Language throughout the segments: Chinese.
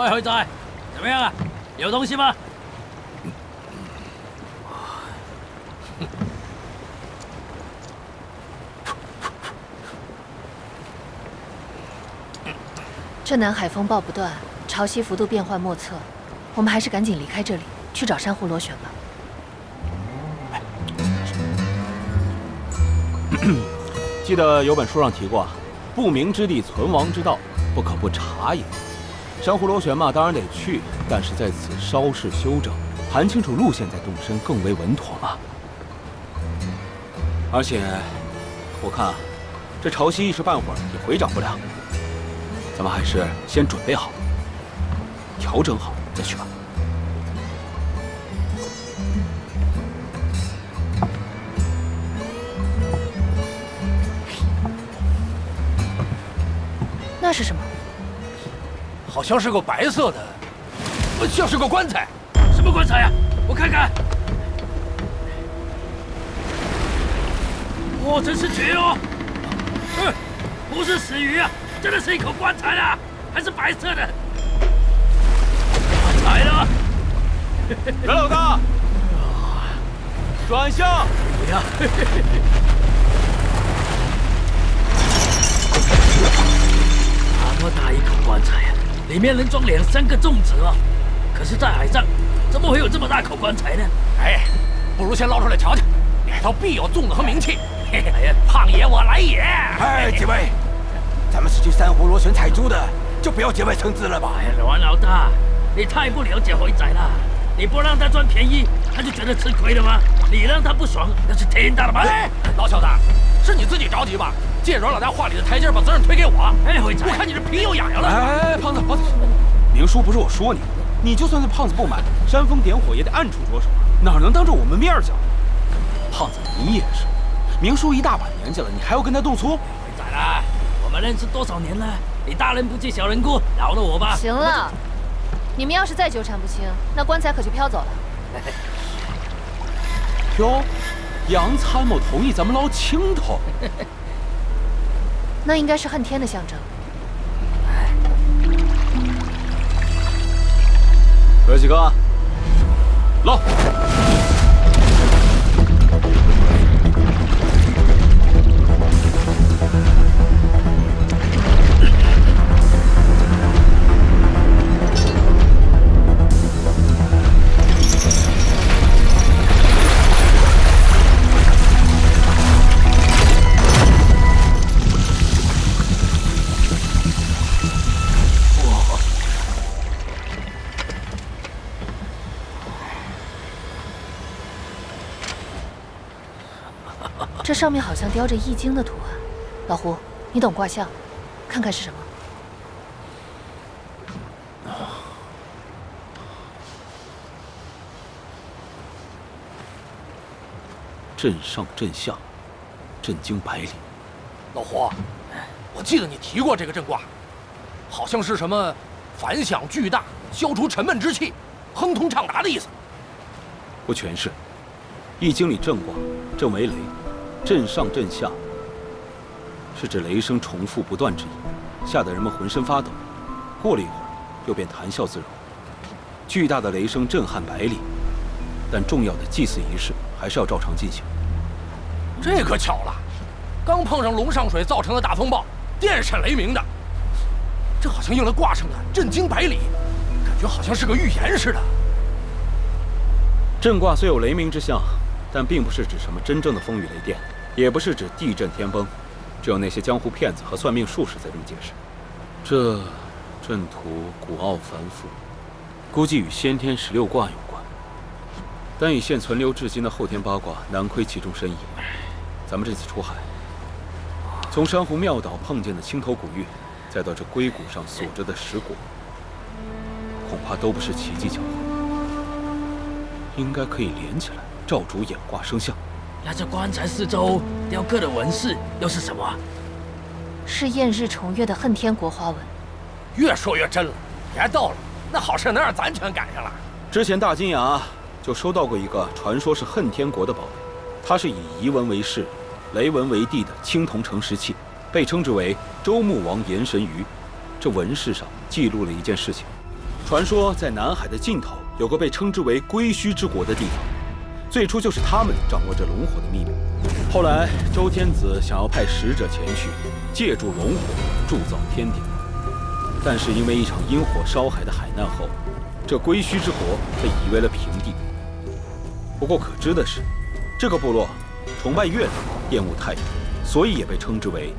喂，会仔，怎么样啊？有东西吗？这南海风暴不断，潮汐幅度变幻莫测，我们还是赶紧离开这里，去找珊瑚螺旋吧。记得有本书上提过啊，不明之地存亡之道，不可不察也。珊瑚螺旋嘛，当然得去，但是在此稍事休整，盘清楚路线再动身更为稳妥嘛。而且，我看啊，这潮汐一时半会儿也回涨不了，咱们还是先准备好，调整好再去吧。那是什么？好像是个白色的，像是个棺材。什么棺材呀？我看看。哇，真是绝哦！不是死鱼啊，真的是一口棺材啊，还是白色的。来了，袁老大，转向。不要。这么大一口棺材呀，里面能装2、3个粽子哦。可是，在海上怎么会有这么大口棺材呢？哎，不如先捞出来瞧瞧，里头必有粽子和冥器。哎呀，胖爷我来也！哎，几位，咱们是去珊瑚螺旋采珠的，就不要结外生枝了吧？哎呀，阮老大，你太不了解回仔了。你不让他赚便宜，他就觉得吃亏了吗？你让他不爽，那是天大的麻烦。老小子，是你自己着急吧？借阮老大话里的台阶，把责任推给我。哎，回仔，我看你这皮又痒痒了。哎，胖子，明叔不是我说你就算对胖子不满，煽风点火也得暗处着手，哪能当着我们面讲？胖子，你也是，明叔一大把年纪了，你还要跟他动粗？回仔啦，我们认识多少年了？你大人不计小人过，饶了我吧。行了，你们要是再纠缠不清，那棺材可就飘走了。飘？杨参谋同意咱们捞青头，那应该是恨天的象征。哥几个，捞！这上面好像雕着易经的图案。老胡，你懂卦象，看看是什么？震上震下，震经百里。老胡，我记得你提过这个震卦，好像是什么反响巨大，消除沉闷之气，亨通畅达的意思。不全是，《易经》里震卦，震为雷，震上震下，是指雷声重复不断之意，吓得人们浑身发抖。过了一会儿，又便谈笑自如。巨大的雷声震撼百里，但重要的祭祀仪式还是要照常进行。这可巧了，刚碰上龙上水造成的大风暴，电闪雷鸣的。这好像应了卦上的震惊百里，感觉好像是个预言似的。震卦虽有雷鸣之象，但并不是指什么真正的风雨雷电，也不是指地震天崩，只有那些江湖骗子和算命术士才这么解释。这阵图古奥繁复，估计与先天16卦有关，但以现存留至今的后天八卦，难窥其中深意。咱们这次出海，从珊瑚庙岛碰见的青头古玉，再到这龟骨上锁着的石果，恐怕都不是奇迹巧合，应该可以连起来，照主演卦生相。那这棺材四周雕刻的纹饰又是什么？是艳日重月的恨天国花纹。越说越真了，别逗了，那好事能让咱全赶上了。之前大金崖就收到过一个传说是恨天国的宝贝，它是以夷纹为饰，雷纹为地的青铜城石器，被称之为周穆王炎神鱼。这纹饰上记录了一件事情：传说在南海的尽头有个被称之为龟墟之国的地方，最初就是他们掌握着龙火的秘密。后来周天子想要派使者前去，借助龙火铸造天鼎，但是因为一场因火烧海的海难后，这龟墟之国被夷为了平地。不过可知的是，这个部落崇拜月亮，厌恶太阳，所以也被称之为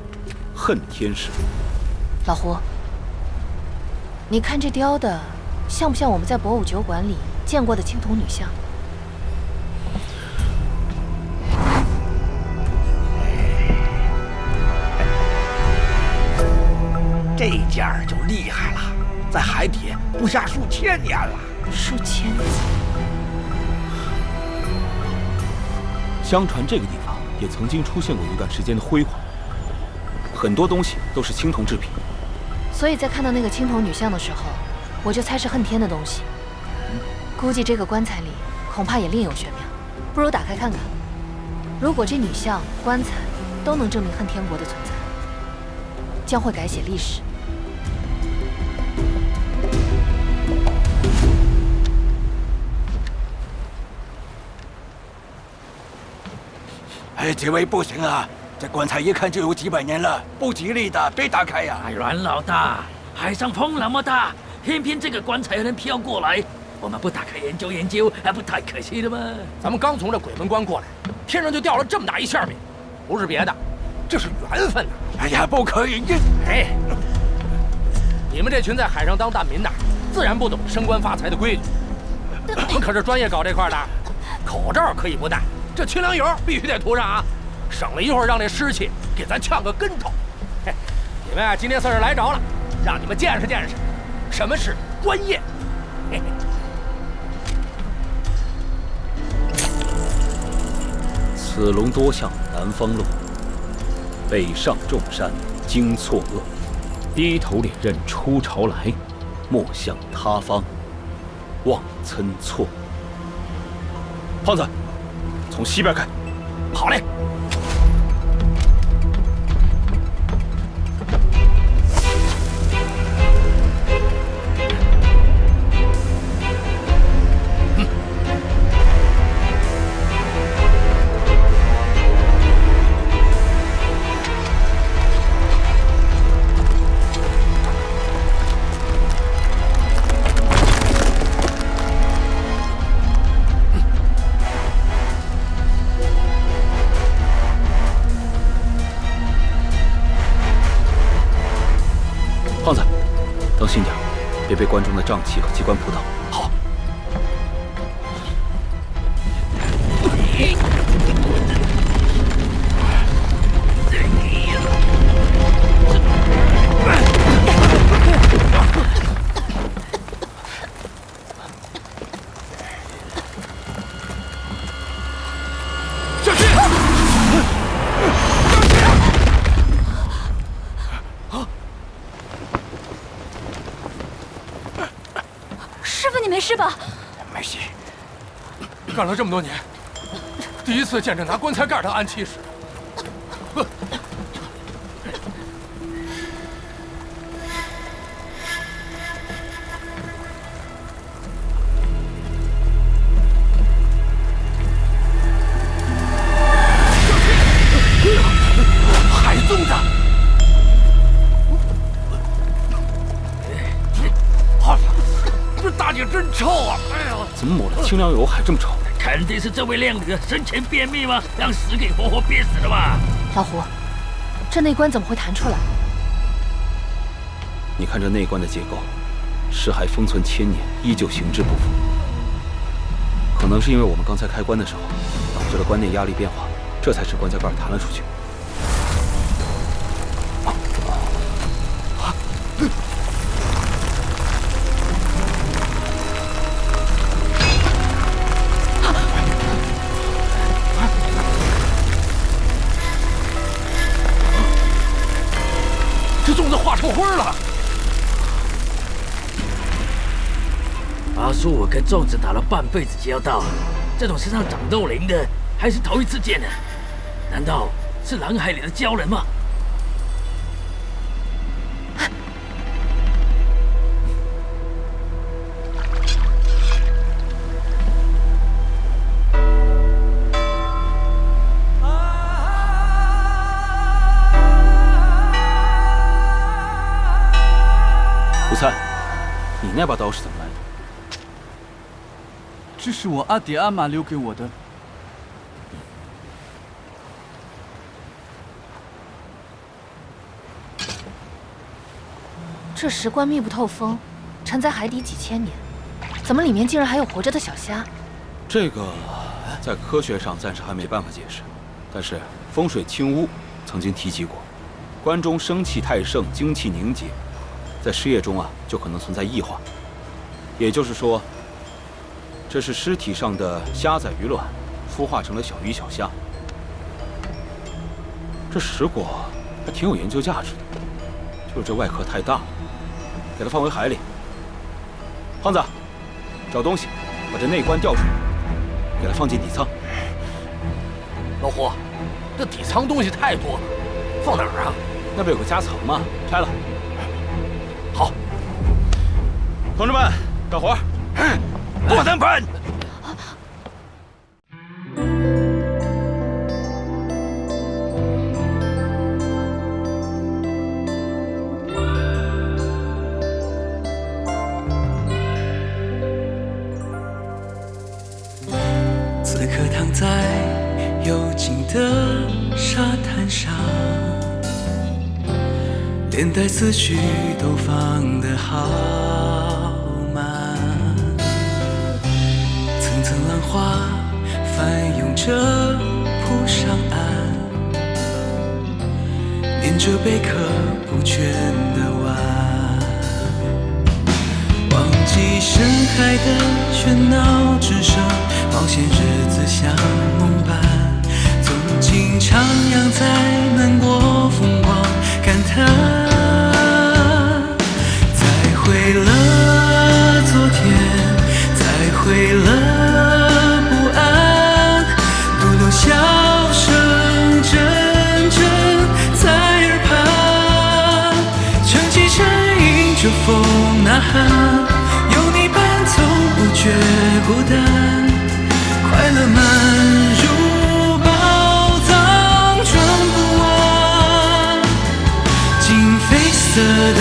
恨天使。老胡，你看这雕的，像不像我们在博物酒馆里见过的青铜女像？这件儿就厉害了，在海底不下数千年了。数千年。相传这个地方也曾经出现过一段时间的辉煌，很多东西都是青铜制品。所以在看到那个青铜女像的时候，我就猜是恨天的东西。估计这个棺材里恐怕也另有玄妙，不如打开看看。如果这女像、棺材都能证明恨天国的存在，将会改写历史。哎，这位不行啊，这棺材一看就有几百年了，不吉利的，别打开呀！哎，阮老大，海上风那么大，偏偏这个棺材还能飘过来，我们不打开研究研究，还不太可惜了吗？咱们刚从这鬼门关过来，天上就掉了这么大一馅饼，不是别的，这是缘分呐！哎呀，不可以！哎，你们这群在海上当难民的，自然不懂升官发财的规矩。我们可是专业搞这块的，口罩可以不戴，这清凉油必须得涂上啊，省了一会儿让这湿气给咱呛个跟头。嘿，你们啊，今天算是来着了，让你们见识见识什么是专业。嘿嘿。此龙多向南方落，北上众山经错愕，低头脸认出朝来，莫向他方望参错。胖子，从西边开。好嘞。胖子，当心点，别被关中的瘴气和机关扑倒。好。小心！师傅，你没事吧？没事。干了这么多年，第一次见着拿棺材盖当暗器使。海宗的。这大姐真臭啊！哎呦，怎么抹了清凉油还这么臭？肯定是这位靓女生前便秘吗？让屎给活活憋死了吧？老胡，这内棺怎么会弹出来？你看这内棺的结构，尸骸封存千年，依旧形制不符。可能是因为我们刚才开棺的时候，导致了棺内压力变化，这才使棺材盖弹了出去。这粽子化成灰了。阿叔，我跟粽子打了半辈子交道，这种身上长肉灵的还是头一次见呢。难道是蓝海里的鲛人吗？你那把刀是怎么来的？这是我阿爹阿妈留给我的。这石棺密不透风，沉在海底几千年，怎么里面竟然还有活着的小虾？这个在科学上暂时还没办法解释，但是风水清屋曾经提及过，棺中生气太盛，精气凝结，在尸液中就可能存在异化。也就是说，这是尸体上的虾仔鱼卵孵化成了小鱼小虾。这石椁还挺有研究价值的，就是这外壳太大了，给它放回海里。胖子，找东西把这内棺吊出来，给它放进底舱。老胡，这底舱东西太多了，放哪儿啊？那不有个夹层吗？拆了。好，同志们，干活！过三盆。此刻躺在幽静的沙滩上，连带思绪都放得好满，层层浪花翻涌着扑上岸，念着贝壳不倦的弯，忘记深海的喧闹，只剩冒险日子像梦般，总经徜徉在难过风光，感叹再会了昨天，再会了不安，不留笑声阵阵在耳畔，撑起身迎着风呐喊，有你伴从不觉孤单，快乐漫如宝藏装不完，金绯色的